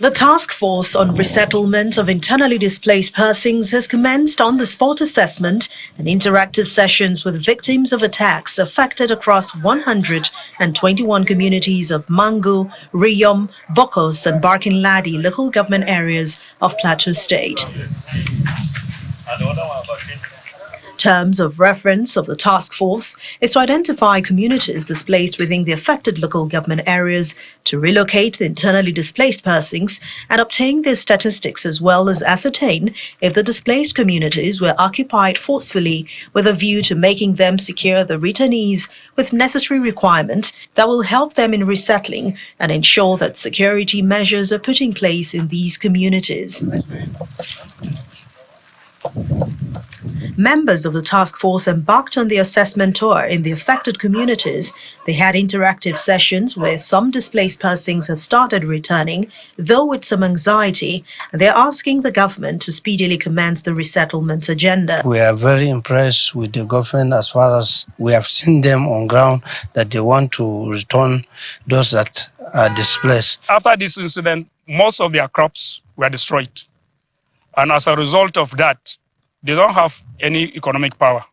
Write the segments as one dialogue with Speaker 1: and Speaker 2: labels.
Speaker 1: The Task Force on Resettlement of Internally Displaced Persons has commenced on-the-spot assessment and interactive sessions with victims of attacks affected across 121 communities of Mangu, Riyom, Bokos and Barkin-Ladi local government areas of Plateau State. Terms of reference of the task force is to identify communities displaced within the affected local government areas, to relocate the internally displaced persons and obtain their statistics, as well as ascertain if the displaced communities were occupied forcefully, with a view to making them secure the returnees with necessary requirements that will help them in resettling and ensure that security measures are put in place in these communities. Members of the task force embarked on the assessment tour in the affected communities. They had interactive sessions where some displaced persons have started returning, though with some anxiety, and they're asking the government to speedily commence the resettlement agenda.
Speaker 2: We are very impressed with the government as far as we have seen them on ground that they want to return those that are displaced.
Speaker 3: After this incident, most of their crops were destroyed. And as a result of that, they don't have any economic power.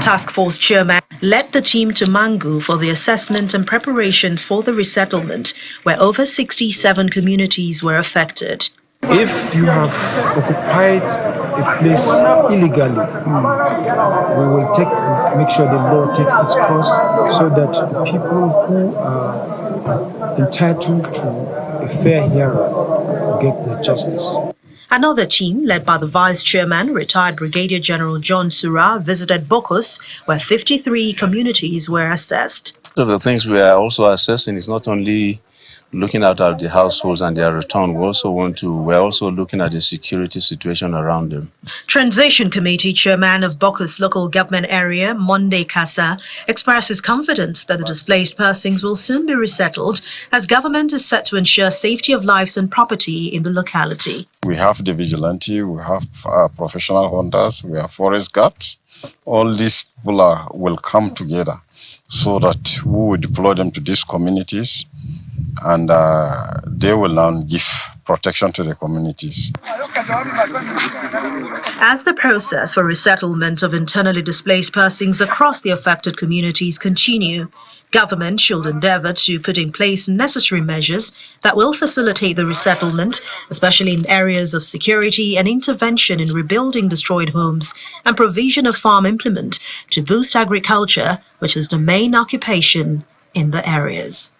Speaker 1: Task Force Chairman led the team to Mangu for the assessment and preparations for the resettlement, where over 67 communities were affected.
Speaker 4: If you have occupied a place illegally, we will make sure the law takes its course so that the people who are entitled to a fair hearing get the justice.
Speaker 1: Another team, led by the Vice Chairman, retired Brigadier General John Surah, visited Bokos, where 53 communities were assessed.
Speaker 5: So the things we are also assessing is not only looking at the households and their return, we're also looking at the security situation around them.
Speaker 1: Transition Committee Chairman of Bokos local government area, Monday Kasa, expresses confidence that the displaced persons will soon be resettled, as government is set to ensure safety of lives and property in the locality.
Speaker 6: We have the vigilante, we have professional hunters, we have forest guards. All these people will come together so that we will deploy them to these communities, and they will now give protection to the communities.
Speaker 1: As the process for resettlement of internally displaced persons across the affected communities continue, government should endeavour to put in place necessary measures that will facilitate the resettlement, especially in areas of security and intervention in rebuilding destroyed homes and provision of farm implement to boost agriculture, which is the main occupation in the areas.